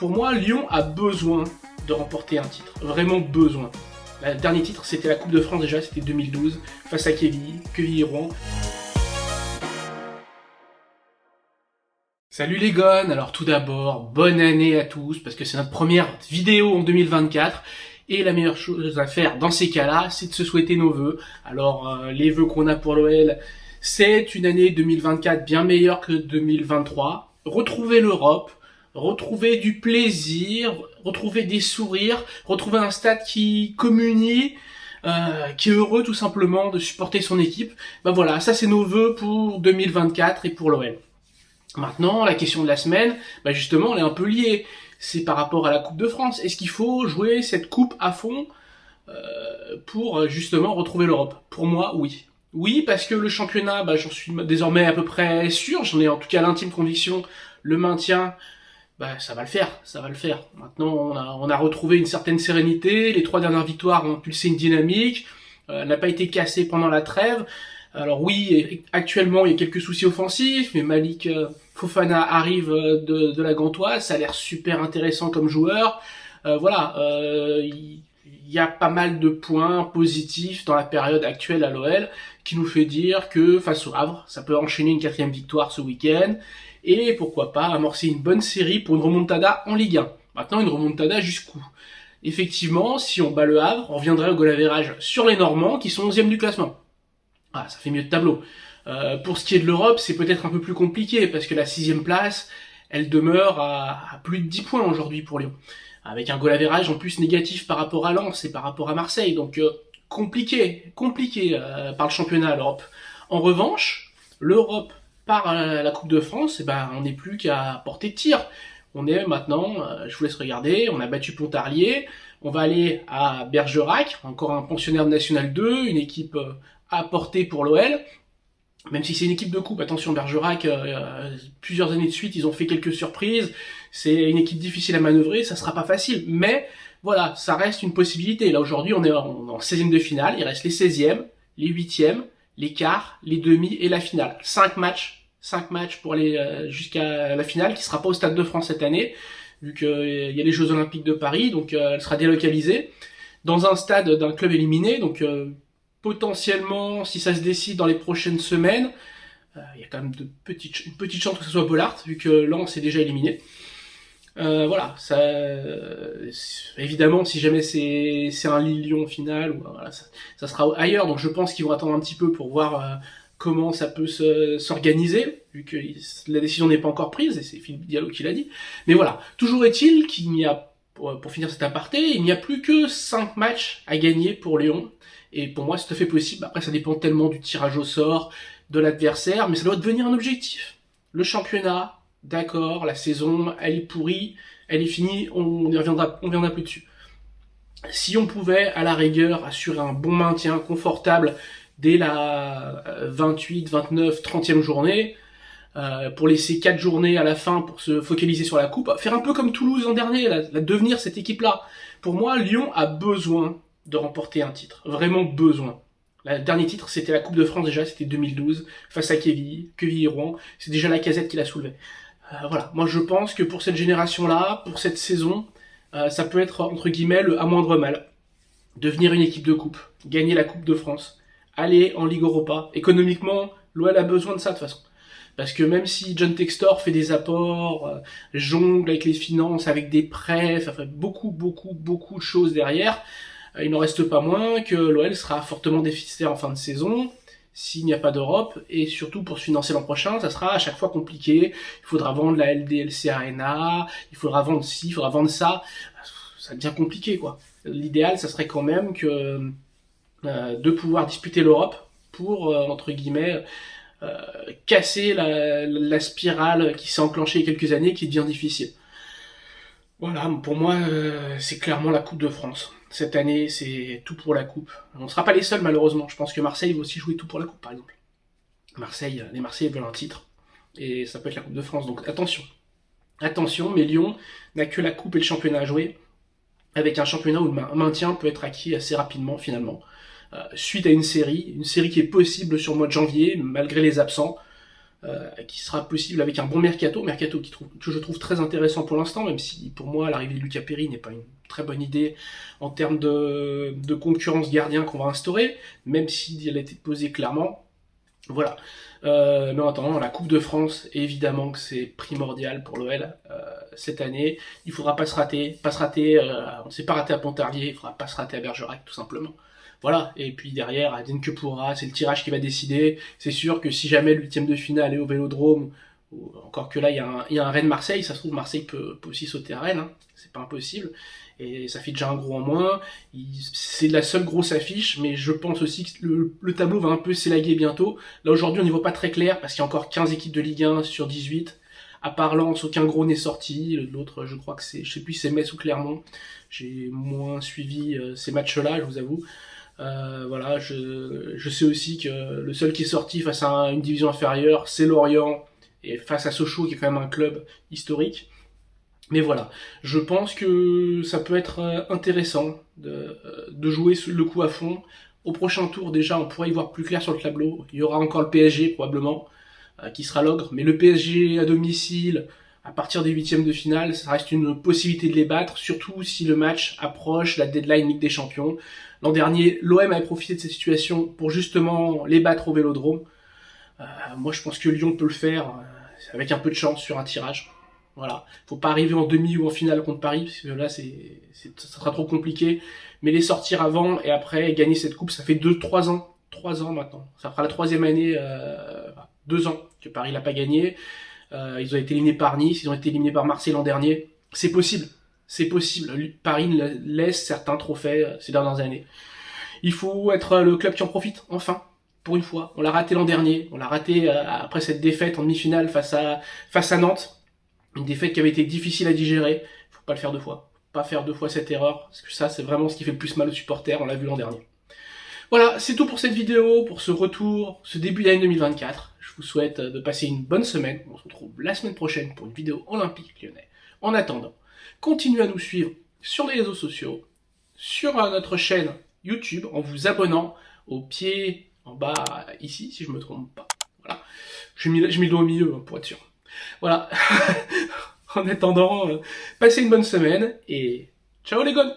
Pour moi, Lyon a besoin de remporter un titre. Vraiment besoin. Le dernier titre, c'était la Coupe de France déjà, c'était 2012, face à Quevilly-Rouen. Salut les gones, alors tout d'abord, bonne année à tous, parce que c'est notre première vidéo en 2024, et la meilleure chose à faire dans ces cas-là, c'est de se souhaiter nos vœux. Alors, les vœux qu'on a pour l'OL, c'est une année 2024 bien meilleure que 2023, retrouver l'Europe, retrouver du plaisir, retrouver des sourires, retrouver un stade qui communie, qui est heureux tout simplement de supporter son équipe. Ben voilà, ça c'est nos vœux pour 2024 et pour l'OL. Maintenant, la question de la semaine, bah justement, elle est un peu liée. C'est par rapport à la Coupe de France. Est-ce qu'il faut jouer cette coupe à fond pour justement retrouver l'Europe? Pour moi, oui. Oui, parce que le championnat, bah, j'en suis désormais à peu près sûr. J'en ai en tout cas l'intime conviction. Le maintien, bah, ça va le faire. Ça va le faire. Maintenant, on a retrouvé une certaine sérénité. Les 3 dernières victoires ont impulsé une dynamique. N'a pas été cassé pendant la trêve. Alors oui, actuellement il y a quelques soucis offensifs, mais Malik Fofana arrive de la Gantoise, ça a l'air super intéressant comme joueur. Il y a pas mal de points positifs dans la période actuelle à l'OL qui nous fait dire que face au Havre, ça peut enchaîner une 4e victoire ce week-end et pourquoi pas amorcer une bonne série pour une remontada en Ligue 1. Maintenant, une remontada jusqu'où? Effectivement, si on bat le Havre, on reviendrait au goal average sur les Normands qui sont 11e du classement. Ah, ça fait mieux de tableau. Pour ce qui est de l'Europe, c'est peut-être un peu plus compliqué, parce que la 6e place, elle demeure à plus de 10 points aujourd'hui pour Lyon. Avec un goal average en plus négatif par rapport à Lens et par rapport à Marseille. Donc compliqué par le championnat à l'Europe. En revanche, l'Europe par la Coupe de France, on n'est plus qu'à portée de tir. On est maintenant, je vous laisse regarder, on a battu Pontarlier, on va aller à Bergerac, encore un pensionnaire de National 2, une équipe à porter pour l'OL, même si c'est une équipe de coupe. Attention, Bergerac, plusieurs années de suite, ils ont fait quelques surprises, c'est une équipe difficile à manœuvrer, ça sera pas facile, mais voilà, ça reste une possibilité. Là aujourd'hui, on est en 16e de finale, il reste les 16e, les 8e, les quarts, les demi et la finale. 5 matchs pour aller jusqu'à la finale, qui sera pas au Stade de France cette année, vu qu'il y a les Jeux Olympiques de Paris, donc elle sera délocalisée, dans un stade d'un club éliminé, donc potentiellement, si ça se décide dans les prochaines semaines, il y a quand même une petite chance que ce soit Bollaert, vu que Lens est déjà éliminé. Voilà, ça, évidemment, si jamais c'est un Lille-Lyon final, voilà, ça sera ailleurs, donc je pense qu'ils vont attendre un petit peu pour voir comment ça peut s'organiser, vu que la décision n'est pas encore prise, et c'est Philippe Diallo qui l'a dit. Mais voilà, toujours est-il qu'il n'y a, pour finir cet aparté, il n'y a plus que 5 matchs à gagner pour Lyon. Et pour moi, c'est tout à fait possible. Après, ça dépend tellement du tirage au sort, de l'adversaire, mais ça doit devenir un objectif. Le championnat, d'accord, la saison, elle est pourrie, elle est finie, on reviendra plus dessus. Si on pouvait, à la rigueur, assurer un bon maintien confortable dès la 28, 29, 30e journée, pour laisser 4 journées à la fin pour se focaliser sur la coupe, faire un peu comme Toulouse l'an dernier, devenir cette équipe-là. Pour moi, Lyon a besoin de remporter un titre, vraiment besoin. Le dernier titre, c'était la Coupe de France déjà, c'était 2012, face à Quevilly-Rouen, c'est déjà Lacazette qui l'a soulevé. Voilà, moi je pense que pour cette génération-là, pour cette saison, ça peut être entre guillemets le à moindre mal. Devenir une équipe de coupe, gagner la Coupe de France, aller en Ligue Europa. Économiquement, l'OL a besoin de ça de toute façon. Parce que même si John Textor fait des apports, jongle avec les finances, avec des prêts, ça fait beaucoup de choses derrière, il n'en reste pas moins que l'OL sera fortement déficitaire en fin de saison s'il n'y a pas d'Europe, et surtout pour se financer l'an prochain, ça sera à chaque fois compliqué. Il faudra vendre la LDLC Arena, il faudra vendre ci, il faudra vendre ça. Ça devient compliqué, quoi. L'idéal, ça serait quand même que de pouvoir disputer l'Europe pour, entre guillemets, casser la spirale qui s'est enclenchée il y a quelques années, qui devient difficile. Voilà, pour moi, c'est clairement la Coupe de France. Cette année, c'est tout pour la Coupe. On ne sera pas les seuls, malheureusement. Je pense que Marseille va aussi jouer tout pour la Coupe, par exemple. Les Marseillais veulent un titre. Et ça peut être la Coupe de France, donc attention. Attention, mais Lyon n'a que la Coupe et le championnat à jouer, avec un championnat où le maintien peut être acquis assez rapidement, finalement. Suite à une série qui est possible sur le mois de janvier, malgré les absents. qui sera possible avec un bon mercato que je trouve très intéressant pour l'instant, même si pour moi l'arrivée de Lucas Perry n'est pas une très bonne idée en termes de concurrence gardien qu'on va instaurer, même si elle a été posée clairement. Voilà. Mais en attendant, la Coupe de France, évidemment que c'est primordial pour l'OL cette année. Il faudra pas se rater, on ne s'est pas raté à Pontarlier, il faudra pas se rater à Bergerac, tout simplement. Voilà, et puis derrière, Adrien que pourra, c'est le tirage qui va décider. C'est sûr que si jamais le 8e de finale est au Vélodrome, encore que là, il y a un Rennes-Marseille, ça se trouve, Marseille peut aussi sauter à Rennes, hein, c'est pas impossible. Et ça fait déjà un gros en moins. C'est la seule grosse affiche, mais je pense aussi que le tableau va un peu s'élaguer bientôt. Là, aujourd'hui, on n'y voit pas très clair, parce qu'il y a encore 15 équipes de Ligue 1 sur 18. À part Lens, aucun gros n'est sorti. L'autre, je crois que je sais plus si c'est Metz ou Clermont. J'ai moins suivi ces matchs-là, je vous avoue. Voilà, je sais aussi que le seul qui est sorti face à une division inférieure, c'est Lorient, et face à Sochaux, qui est quand même un club historique. Mais voilà, je pense que ça peut être intéressant de jouer le coup à fond. Au prochain tour, déjà, on pourra y voir plus clair sur le tableau. Il y aura encore le PSG, probablement, qui sera l'ogre. Mais le PSG à domicile, à partir des 8e de finale, ça reste une possibilité de les battre, surtout si le match approche la deadline Ligue des Champions. L'an dernier, l'OM avait profité de cette situation pour justement les battre au Vélodrome. Moi, je pense que Lyon peut le faire avec un peu de chance sur un tirage. Voilà, faut pas arriver en demi ou en finale contre Paris, parce que là, ça sera trop compliqué. Mais les sortir avant et après gagner cette coupe, ça fait 3 ans. 3 ans maintenant. Ça fera la 3e année, 2 ans que Paris l'a pas gagné. Ils ont été éliminés par Nice, ils ont été éliminés par Marseille l'an dernier. C'est possible. C'est possible. Paris laisse certains trophées ces dernières années. Il faut être le club qui en profite, enfin. Pour une fois. On l'a raté l'an dernier. On l'a raté après cette défaite en demi-finale face à Nantes. Une défaite qui avait été difficile à digérer. Faut pas le faire 2 fois. Faut pas faire 2 fois cette erreur. Parce que ça, c'est vraiment ce qui fait le plus mal aux supporters. On l'a vu l'an dernier. Voilà, c'est tout pour cette vidéo, pour ce retour, ce début d'année 2024. Je vous souhaite de passer une bonne semaine. On se retrouve la semaine prochaine pour une vidéo olympique lyonnais. En attendant, continuez à nous suivre sur les réseaux sociaux, sur notre chaîne YouTube, en vous abonnant au pied, en bas, ici, si je me trompe pas. Voilà. Je mets le doigt au milieu, pour être sûr. Voilà. En attendant, passez une bonne semaine et ciao les gones!